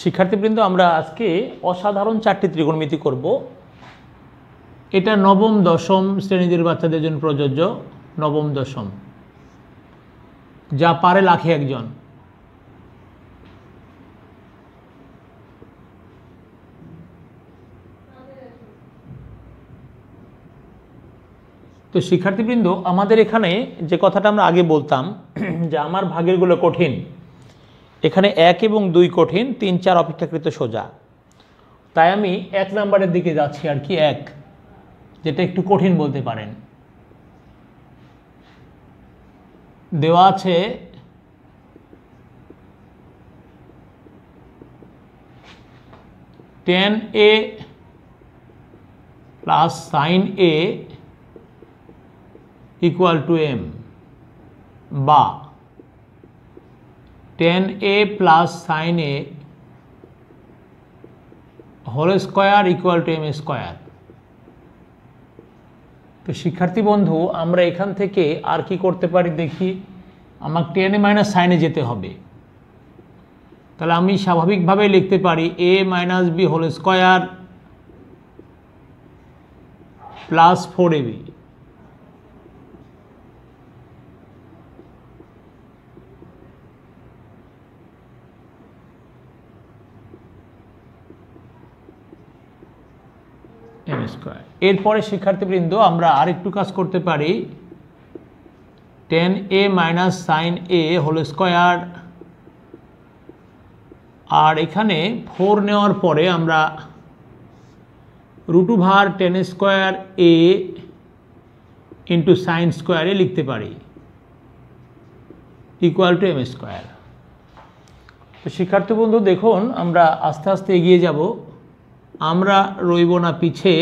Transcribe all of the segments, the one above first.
শিক্ষার্থীবৃন্দ, আমরা আজকে অসাধারণ চারটি ত্রিকোণমিতি করব। এটা নবম দশম শ্রেণীদের বাচ্চাদের জন্য প্রযোজ্য। নবম দশম, যা পারে লাখে একজন। তো শিক্ষার্থীবৃন্দ, আমাদের এখানে যে কথাটা আমরা আগে বলতাম যে আমার ভাগেরগুলো কঠিন, এখানে 1 এবং 2 কঠিন, 3, 4 অপেক্ষাকৃত সোজা। তাই আমি 1 নাম্বারের দিকে যাচ্ছি আর কি, 1, যেটা একটু কঠিন বলতে পারেন। দেওয়া আছে tan a plus sin a equal to m, বা tan a plus sin a whole square equal to m square. তো শিক্ষার্থী বন্ধু, আমরা এখান থেকে আর কি করতে পারি দেখি। আমার tan a minus sin a যেতে হবে, তাহলে আমি স্বাভাবিকভাবে লিখতে পারি a minus b whole square plus 4ab। m square. এরপরে শিক্ষার্থীবৃন্দ, আমরা আরেকটু কাজ করতে পারি, tan a minus sin a whole square, আর এখানে 4 নেওয়ার পরে আমরা √tan square a into sine square a লিখতে পারি ইকুয়াল টু m স্কোয়ার। তো শিক্ষার্থী বন্ধু দেখুন, আমরা আস্তে আস্তে এগিয়ে যাব, আমরা রইব না পিছে,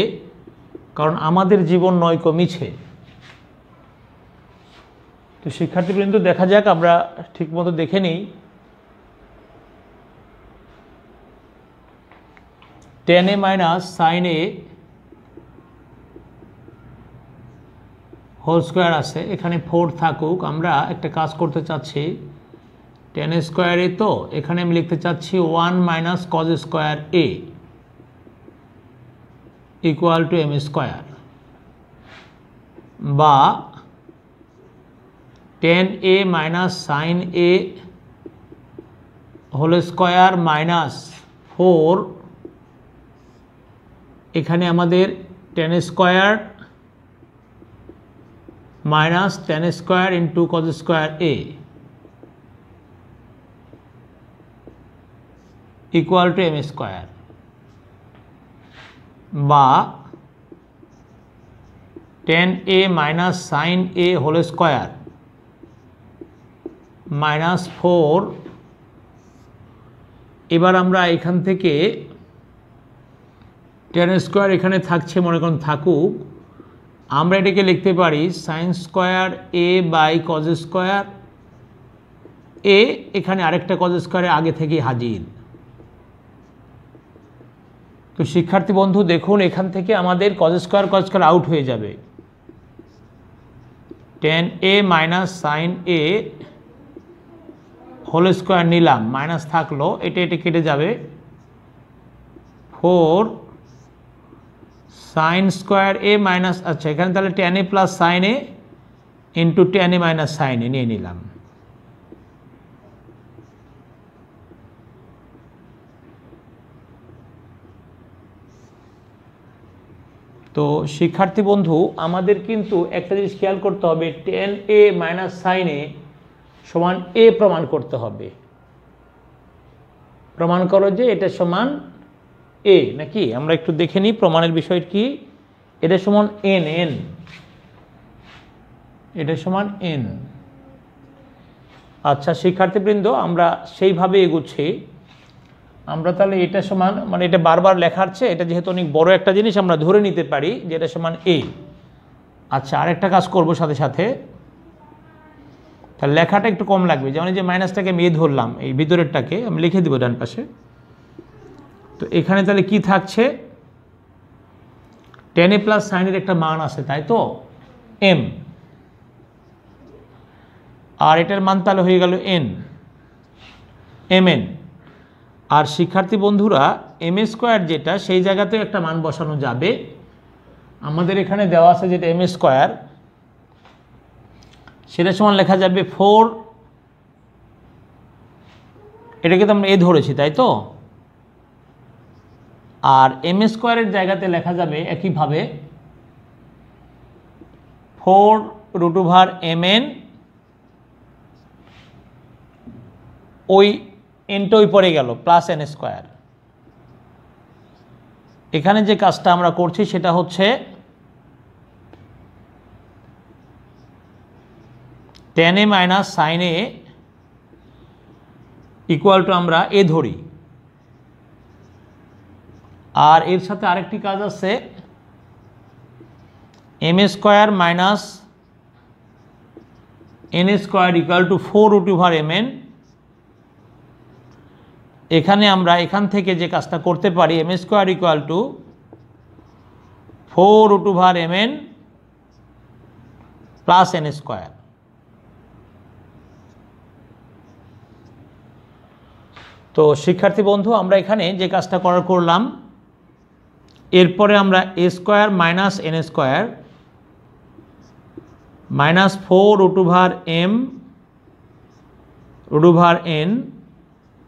কারণ আমাদের জীবন নয় কমিছে। তো শিক্ষার্থীবৃন্দ দেখা যাক, আমরা ঠিকমতো দেখে নিই। tan a minus sin a whole square আছে, এখানে 4 থাকুক। আমরা একটা কাজ করতে চাচ্ছি, tan স্কোয়ার a, তো এখানে আমি লিখতে চাচ্ছি 1 minus cos square a equal to m square, বা tan a minus sin a whole square minus 4, এখানে আমাদের tan square minus tan square into cos square a equal to m square, বা tan a minus sin a whole square minus 4। এবার আমরা এখান থেকে tan square এখানে থাকছে, মনে করুন থাকুক, আমরা এটাকে লিখতে পারি sin square a by cos square a, এখানে আরেকটা cos স্কোয়ারে আগে থেকেই হাজির। তো শিক্ষার্থী বন্ধু দেখুন, এখান থেকে আমাদের cos স্কোয়ার আউট হয়ে যাবে। tan a minus sin a whole square নিলাম, মাইনাস থাকলো, এটা কেটে যাবে। 4 sin স্কোয়ার a মাইনাস, আচ্ছা এখানে তাহলে tan a plus sin a into tan a minus sin a নিয়ে নিলাম। তো শিক্ষার্থী বন্ধু, আমাদের কিন্তু একটা জিনিস খেয়াল করতে হবে, tan a minus sin a সমান a প্রমাণ করতে হবে। প্রমাণ করো যে এটা সমান a নাকি। আমরা একটু দেখে নিই প্রমাণের বিষয় কি। এটা সমান n, এটা সমান n। আচ্ছা শিক্ষার্থীবৃন্দ, আমরা সেইভাবে এগুচ্ছি। আমরা তাহলে এটা সমান, মানে এটা বারবার লেখার চেয়ে এটা যেহেতু অনেক বড় একটা জিনিস, আমরা ধরে নিতে পারি যে এটা সমান a। আচ্ছা, আরেকটা কাজ করব সাথে সাথে, তাহলে লেখাটা একটু কম লাগবে। যেমন এই যে মাইনাসটাকে আমি ধরলাম, এই ভিতরেরটাকে আমি লিখে দিব ডান পাশে। তো এখানে তাহলে কি থাকছে, tan a প্লাস sin এর একটা মান আছে, তাই তো m, আর এটার মান তাহলে হয়ে গেল n, mn। আর শিক্ষার্থী বন্ধুরা এম স্কোয়ার যেটা সেই জায়গাতেও একটা মান বসানো যাবে। আমাদের এখানে দেওয়া আছে যেটা এম স্কোয়ার, সেটা সমান লেখা যাবে 4, এটাকে তো আমরা এ ধরেছি তাই তো, আর এম স্কোয়ারের জায়গাতে লেখা যাবে একইভাবে 4√mn, ওই এনটা ওই পরে গেল প্লাস এন স্কোয়ার। এখানে যে কাজটা আমরা করছি সেটা হচ্ছে tan a minus sine a equal to আমরা এ ধরি, আর এর সাথে আরেকটি কাজ আছে m square minus n square equal to 4√mn। এখানে আমরা এখান থেকে যে কাজটা করতে পারি m square equal to 4√mn plus n square. তো শিক্ষার্থী বন্ধু আমরা এখানে যে কাজটা করলাম, এরপরে আমরা a square minus n square minus 4√m√n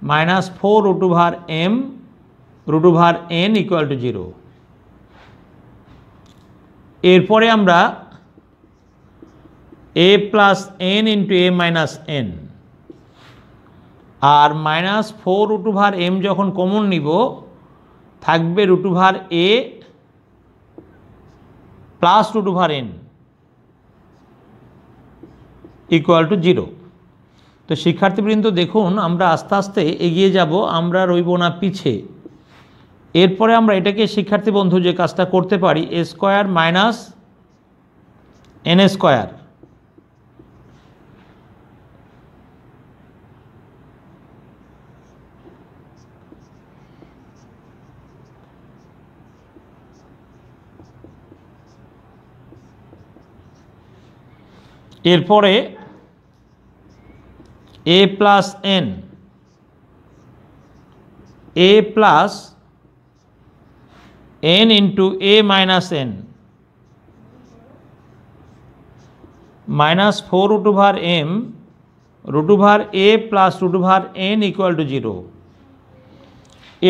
minus 4√m√n equal to 0। এরপরে আমরা a plus n into a minus n, আর মাইনাস 4√m যখন কমন নিব থাকবে √a plus √n equal to 0। তো শিক্ষার্থীবৃন্দ দেখুন আমরা আস্তে আস্তে এগিয়ে যাব, আমরা রইব না পিছে। এরপরে আমরা এটাকে শিক্ষার্থী বন্ধু যে কাজটা করতে পারি এ স্কোয়ার মাইনাস এন স্কোয়ার, এরপরে a plus n, a plus n into a minus n minus 4√m√a plus √n equal to 0।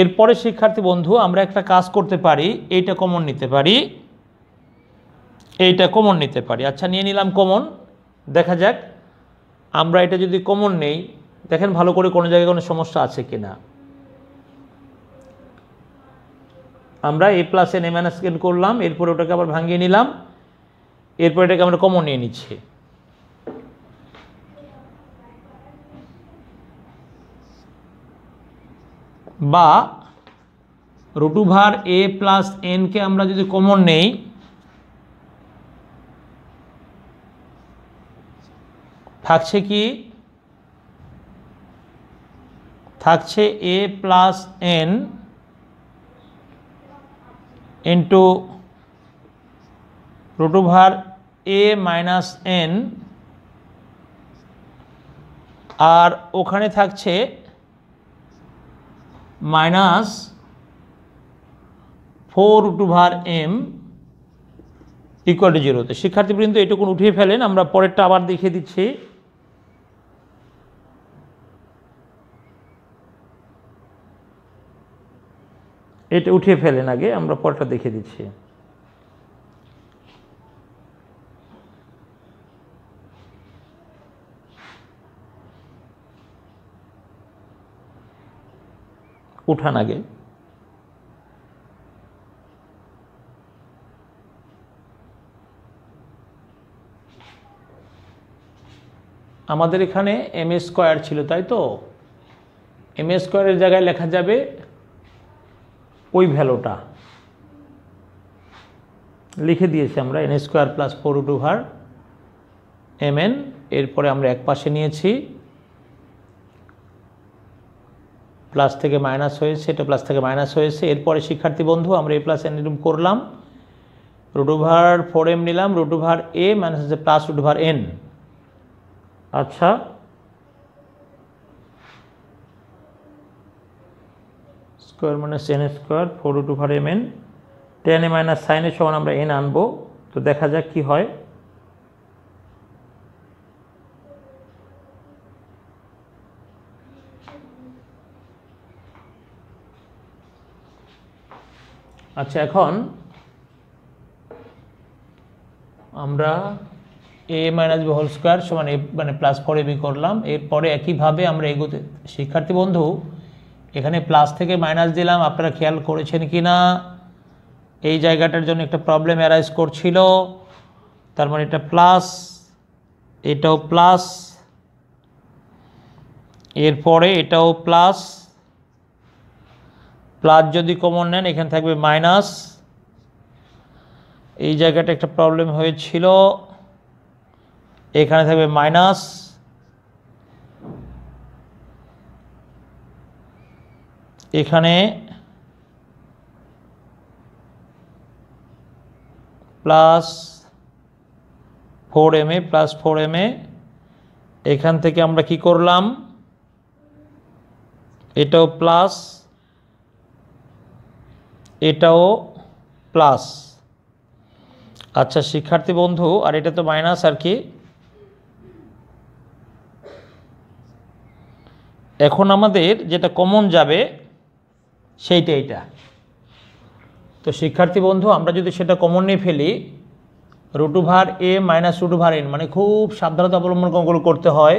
এরপরে শিক্ষার্থী বন্ধু আমরা একটা কাজ করতে পারি, এইটা কমন নিতে পারি, এইটা কমন নিতে পারি। আচ্ছা নিয়ে নিলাম কমন, দেখা যাক আমরা এটা যদি কমন নেই, দেখেন ভালো করে কোনো জায়গায় কোনো সমস্যা আছে কিনা। আমরা a plus n a minus n করলাম, এরপরে ওটাকে আবার ভাঙিয়ে নিলাম, এরপর এটাকে আমরা কমন নিয়ে নিচ্ছি। বা √a প্লাস n কে আমরা যদি কমন নেই থাকছে কি, থাকছে a plus n into √a minus n, আর ওখানে থাকছে মাইনাস 4√m ইকুয়াল টু 0। তো শিক্ষার্থীবৃন্দ এটুকুন উঠিয়ে ফেলেন, আমরা পরেরটা আবার দেখিয়ে দিচ্ছি। এটা উঠিয়ে ফেলেন আগে, আমরা পরেরটা দেখিয়ে দিচ্ছি। উঠান আগে। আমাদের এখানে এম স্কোয়ার ছিল তাই তো, এম স্কোয়ারের জায়গায় লেখা যাবে ওই ভ্যালুটা লিখে দিয়েছি আমরা এন স্কোয়ার প্লাস 4√mn। এরপরে আমরা এক পাশে নিয়েছি, প্লাস থেকে মাইনাস হয়েছে, এটা প্লাস থেকে মাইনাস হয়েছে। এরপরে শিক্ষার্থী বন্ধু আমরা a প্লাস n করলাম, √4m নিলাম, √a মাইনাস হচ্ছে প্লাস √n। আচ্ছা square minus n square 4√mn, tan a minus sine a সমান আমরা n আনবো। তো দেখা যাক কি হয়। আচ্ছা, এখন আমরা a minus b whole square সমান a মানে প্লাস 4ab করলাম। এরপরে একইভাবে আমরা এগোতে, শিক্ষার্থী বন্ধু এখানে প্লাস থেকে মাইনাস দিলাম, আপনারা খেয়াল করেছেন কি না? এই জায়গাটার জন্য একটা প্রবলেম অ্যারাইজ করছিল, তার মানে এটা প্লাস, এটাও প্লাস, এরপরে এটাও প্লাস, প্লাস যদি কমন নেন এখানে থাকবে মাইনাস। এই জায়গাটা একটা প্রবলেম হয়েছিল, এখানে থাকবে মাইনাস, এখানে প্লাস 4ma প্লাস 4ma। এখান থেকে আমরা কি করলাম, এটাও প্লাস, এটাও প্লাস। আচ্ছা শিক্ষার্থী বন্ধু, আর এটা তো মাইনাস আর কি। এখন আমাদের যেটা কমন যাবে সেইটা এইটা। তো শিক্ষার্থী বন্ধু আমরা যদি সেটা কমন নিয়ে ফেলি, √a মাইনাস √n, মানে খুব সাবধানতা অবলম্বন অঙ্কগুলো করতে হয়,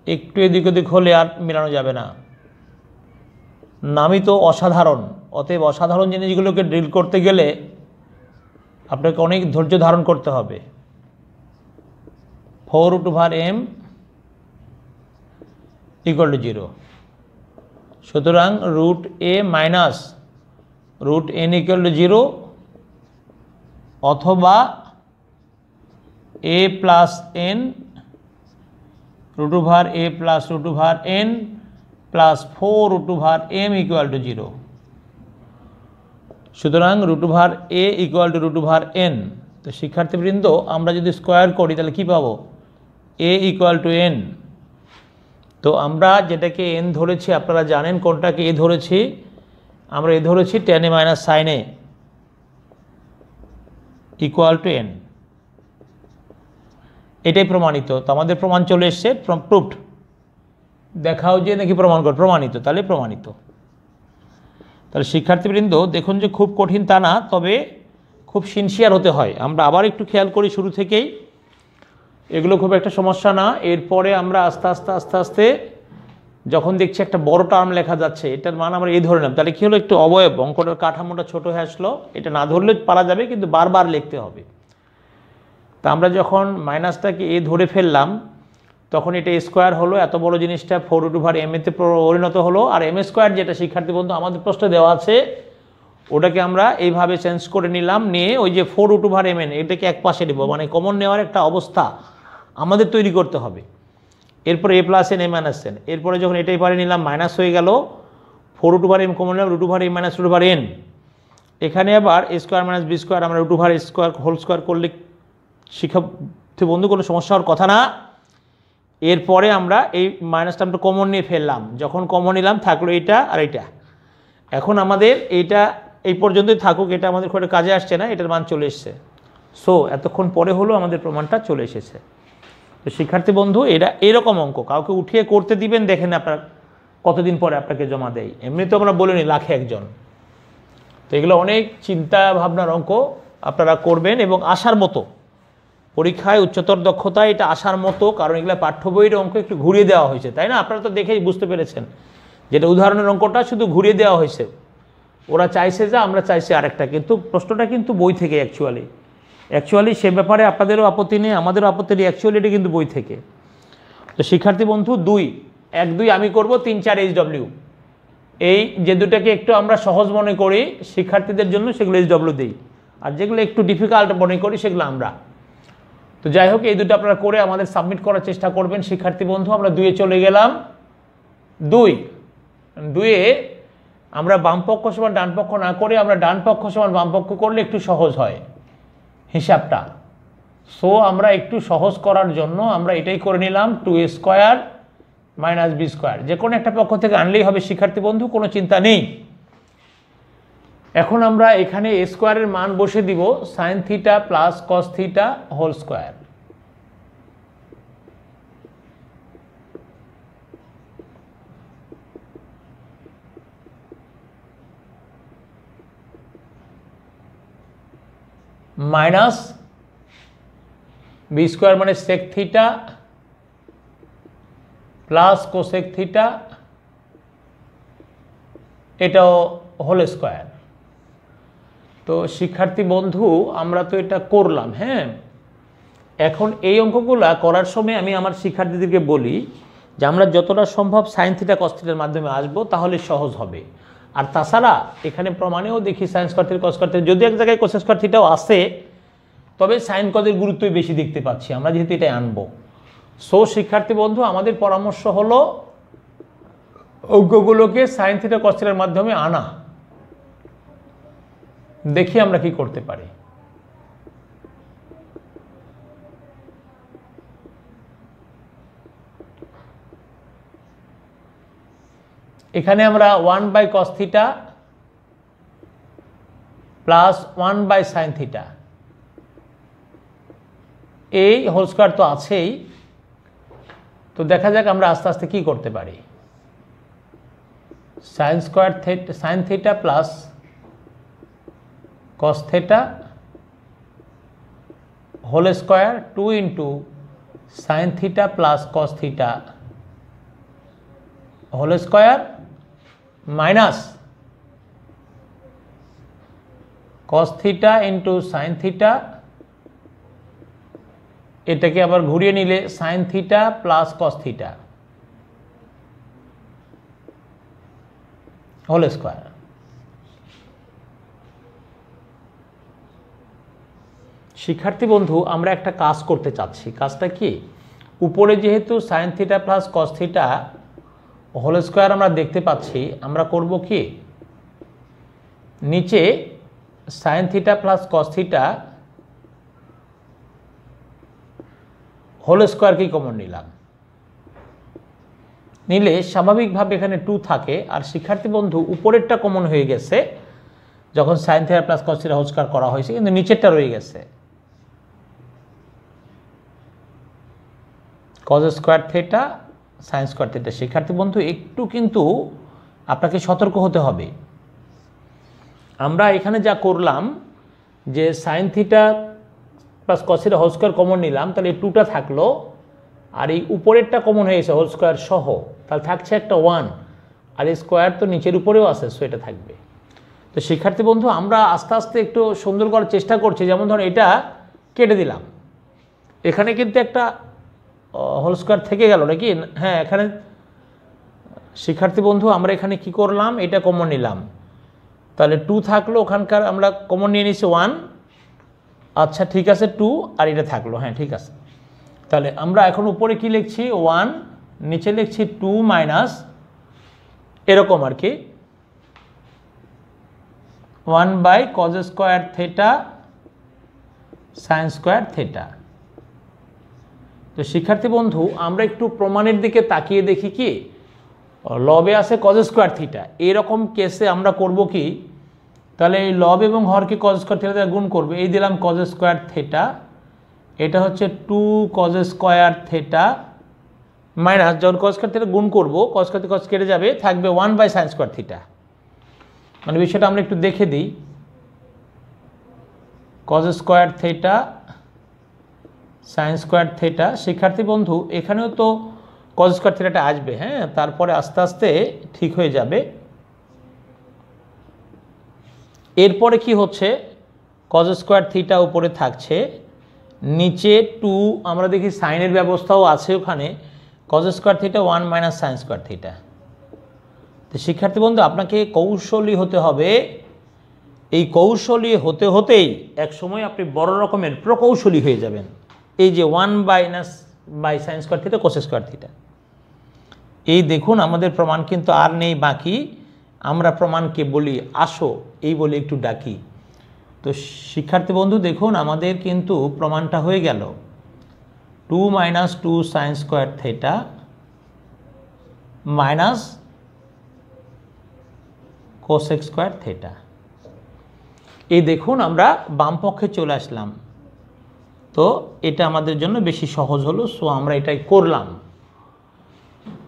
একটু এদিক ওদিক হলে আর মেলানো যাবে না। নামই তো অসাধারণ, অতএব অসাধারণ জিনিসগুলোকে ড্রিল করতে গেলে আপনাকে অনেক ধৈর্য ধারণ করতে হবে। 4√m = 0, সুতরাং √a মাইনাস √n = 0, অথবা a plus n √a plus √n plus 4√m = 0। সুতরাং √a = √n। তো শিক্ষার্থীবৃন্দ আমরা যদি স্কোয়ার করি তাহলে কি পাবো, a = n। তো আমরা যেটাকে n ধরেছি আপনারা জানেন কোনটাকে a ধরেছি, আমরা a ধরেছি tan a minus sign a = n। এটাই প্রমাণিত। তো আমাদের প্রমাণ চলে এসছে, প্রুফড। দেখাও যে নাকি প্রমাণ কর, প্রমাণিত, তাহলে প্রমাণিত। তাহলে শিক্ষার্থীবৃন্দ দেখুন যে খুব কঠিন তা না, তবে খুব সিনসিয়ার হতে হয়। আমরা আবার একটু খেয়াল করি শুরু থেকেই, এগুলো খুব একটা সমস্যা না। এরপরে আমরা আস্তে আস্তে আস্তে আস্তে যখন দেখছি একটা বড় টার্ম লেখা যাচ্ছে, এটার মান আমরা ধরে নিলাম, তাহলে কী হলো, একটু অবয়ব, অঙ্কটার কাঠামোটা ছোট হয়ে আসলো। এটা না ধরলে পারা যাবে, কিন্তু বারবার লিখতে হবে। তা আমরা যখন মাইনাসটাকে ধরে ফেললাম, তখন এটা স্কোয়ার হলো, এত বড় জিনিসটা 4√m তে পরিণত হলো। আর m স্কোয়ার যেটা শিক্ষার্থী বন্ধু আমাদের প্রশ্নে দেওয়া আছে, ওটাকে আমরা এইভাবে চেঞ্জ করে নিলাম, নিয়ে ওই যে 4√mn এটাকে এক পাশে নেব, মানে কমন নেওয়ার একটা অবস্থা আমাদের তৈরি করতে হবে। এরপরে a plus n a minus n, এরপরে যখন এটাই পারে নিলাম মাইনাস হয়ে গেল, 4√m কমন নিলাম, √a মাইনাস √n। এখানে আবার a square minus b square আমরা √a স্কোয়ার হোল স্কোয়ার করলে শিক্ষার্থী বন্ধু কোনো সমস্যা হওয়ার কথা না। এরপরে আমরা এই মাইনাসটা আমরা কমন নিয়ে ফেললাম, যখন কমন নিলাম থাকলো এইটা আর এইটা। এখন আমাদের এইটা এই পর্যন্তই থাকুক, এটা আমাদের খুব একটা কাজে আসছে না, এটার মান চলে এসছে। সো এতক্ষণ পরে হলো আমাদের প্রমাণটা চলে এসেছে। তো শিক্ষার্থী বন্ধু এটা এইরকম অঙ্ক কাউকে উঠিয়ে করতে দিবেন, দেখেন আপনার কতদিন পরে আপনাকে জমা দেয়। এমনি তো আমরা বলিনি লাখে একজন। তো এগুলো অনেক চিন্তা ভাবনার অঙ্ক, আপনারা করবেন এবং আসার মতো পরীক্ষায় উচ্চতর দক্ষতা এটা আসার মতো, কারণ এগুলো পাঠ্য বইয়ের অঙ্ক একটু ঘুরিয়ে দেওয়া হয়েছে, তাই না? আপনারা তো দেখেই বুঝতে পেরেছেন যেটা উদাহরণের অঙ্কটা শুধু ঘুরিয়ে দেওয়া হয়েছে। ওরা চাইছে যা, আমরা চাইছি আরেকটা, কিন্তু প্রশ্নটা কিন্তু বই থেকে অ্যাকচুয়ালি সে ব্যাপারে আপনাদেরও আপত্তি নেই, আমাদেরও আপত্তি নেই, অ্যাকচুয়ালি এটা কিন্তু বই থেকে। তো শিক্ষার্থী বন্ধু 1-2 আমি করব, 3-4 HW, এই যে দুটাকে একটু আমরা সহজ মনে করি শিক্ষার্থীদের জন্য সেগুলো HW দিই, আর যেগুলো একটু ডিফিকাল্ট মনে করি সেগুলো আমরা। তো যাই হোক, এই দুটো আপনারা করে আমাদের সাবমিট করার চেষ্টা করবেন শিক্ষার্থী বন্ধু। আমরা 2-এ চলে গেলাম। 2-এ আমরা বামপক্ষ সমান ডান পক্ষ না করে আমরা ডান পক্ষ সমান বাম পক্ষ করলে একটু সহজ হয় হিসাবটা। সো আমরা একটু সহজ করার জন্য আমরা এটাই করে নিলাম, 2a² মাইনাস বি স্কোয়ার, যে কোনো একটা পক্ষ থেকে আনলেই হবে শিক্ষার্থী বন্ধু, কোনো চিন্তা নেই। এখন আমরা এখানে এ স্কোয়ারের মান বসে দিব sine theta plus cos theta whole square. Minus b square মানে sec theta plus cosec theta, এটাও হোল স্কোয়ার। তো শিক্ষার্থী বন্ধু আমরা তো এটা করলাম, হ্যাঁ। এখন এই অঙ্কগুলো করার সময় আমি আমার শিক্ষার্থীদেরকে বলি যে আমরা যতটা সম্ভব সাইন থিটা কস থিটার মাধ্যমে আসবো, তাহলে সহজ হবে। আর তাছাড়া এখানে প্রমাণেও দেখি sign square theta cos square theta, যদি এক জায়গায় কোস স্কয়ার থিটাও আসে, তবে সাইন কজের গুরুত্বই বেশি দেখতে পাচ্ছি আমরা, যেহেতু এটাই আনবো। সো শিক্ষার্থী বন্ধু আমাদের পরামর্শ হলো অঙ্কগুলোকে সাইন থিটা কস থিটার মাধ্যমে আনা। দেখি আমরা কি করতে পারি। এখানে আমরা 1 cos theta plus 1 sin theta, এই হোল স্কয়ার তো আছেই। তো দেখা যাক আমরা আস্তে আস্তে কি করতে পারি। Sine theta plus cos theta whole square 2 into sine theta plus cos theta whole square minus cos theta into sine theta, এটাকে আবার ঘুরিয়ে নিলে sine theta plus cos theta whole square. শিক্ষার্থী বন্ধু আমরা একটা কাজ করতে চাচ্ছি। কাজটা কি? উপরে যেহেতু sine theta plus cos theta whole square আমরা দেখতে পাচ্ছি, আমরা করব কি, নিচে sine theta plus cos theta whole square কি কমন নিলাম, নিলে স্বাভাবিকভাবে এখানে 2 থাকে। আর শিক্ষার্থী বন্ধু উপরেরটা কমন হয়ে গেছে যখন sine theta plus cos theta whole square করা হয়েছে, কিন্তু নিচেরটা রয়ে গেছে cos square theta sine square theta. শিক্ষার্থী বন্ধু একটু কিন্তু আপনাকে সতর্ক হতে হবে। আমরা এখানে যা করলাম যে sine theta plus cos theta whole square common নিলাম, তাহলে এই 2টা থাকলো, আর এই উপরেরটা কমন হয়ে গেছে হোল স্কয়ার সহ, তাহলে থাকছে একটা 1, আর এই স্কয়ার তো নিচের উপরেও আছে, সো এটা থাকবে। তো শিক্ষার্থী বন্ধু আমরা আস্তে আস্তে একটু সুন্দর করার চেষ্টা করছি। যেমন ধরুন এটা কেটে দিলাম, এখানে কিন্তু একটা হোল স্কয়ার থেকে গেল নাকি, হ্যাঁ। এখানে শিক্ষার্থী বন্ধু আমরা এখানে কি করলাম, এটা কমন নিলাম, তাহলে 2 থাকলো, ওখানকার আমরা কমন নিয়ে নিচ্ছি 1, আচ্ছা ঠিক আছে 2, আর এটা থাকলো, হ্যাঁ ঠিক আছে। তাহলে আমরা এখন উপরে কি লিখছি 1, নিচে লিখছি 2 মাইনাস এরকম আর কি 1 cos square theta sine square theta. তো শিক্ষার্থী বন্ধু আমরা একটু প্রমাণের দিকে তাকিয়ে দেখি কি, লবে আছে কজ স্কয়ার থিটা, এরকম কেসে আমরা করব কি, তাহলে এই লব এবং হরকে কজ স্কয়ার থিটা দিয়ে গুণ করবে। এই দিলাম কজ স্কয়ার থিটা, এটা হচ্ছে 2 cos স্কয়ার থিটা মাইনাস, যখন কজ স্কয়ার থিটা গুণ করবো কজ স্কয়ার কজ কেটে যাবে, থাকবে 1 সাইন স্কয়ার থিটা। মানে বিষয়টা আমরা একটু দেখে দিই, cause square theta sine square theta. শিক্ষার্থী বন্ধু এখানেও তো কজ স্কয়ার থিটাটা আসবে, হ্যাঁ, তারপরে আস্তে আস্তে ঠিক হয়ে যাবে। এরপরে কি হচ্ছে, কজ স্কয়ার থিটা উপরে থাকছে, নিচে 2, আমরা দেখি সাইনের ব্যবস্থাও আছে ওখানে, cause square theta 1 minus sine square theta. তো শিক্ষার্থী বন্ধু আপনাকে কৌশলী হতে হবে, এই কৌশলী হতে হতেই এক সময় আপনি বড় রকমের প্রকৌশলী হয়ে যাবেন। এই যে 1 sign square theta cos square theta, এই দেখুন আমাদের প্রমাণ কিন্তু আর নেই বাকি, আমরা প্রমাণকে বলি আসো, এই বলে একটু ডাকি। তো শিক্ষার্থী বন্ধু দেখুন আমাদের কিন্তু প্রমাণটা হয়ে গেল 2 - 2 sign square theta minus cosec square theta. এই দেখুন আমরা বাম পক্ষে চলে আসলাম, তো এটা আমাদের জন্য বেশি সহজ হলো, সো আমরা এটাই করলাম।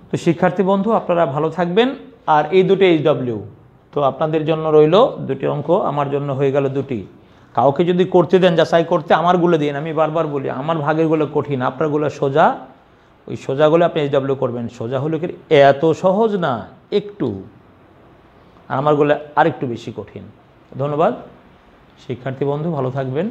তো শিক্ষার্থী বন্ধু আপনারা ভালো থাকবেন। আর এই দুটো HW তো আপনাদের জন্য রইল দুটি অঙ্ক, আমার জন্য হয়ে গেল দুটি। কাউকে যদি করতে দেন যাচাই করতে আমারগুলো দিন, আমি বারবার বলি আমার ভাগেরগুলো কঠিন, আপনারগুলো সোজা, ওই সোজাগুলো আপনি HW করবেন। সোজা হলো কি এত সহজ না, একটু, আর আমারগুলো আরেকটু বেশি কঠিন। ধন্যবাদ শিক্ষার্থী বন্ধু, ভালো থাকবেন।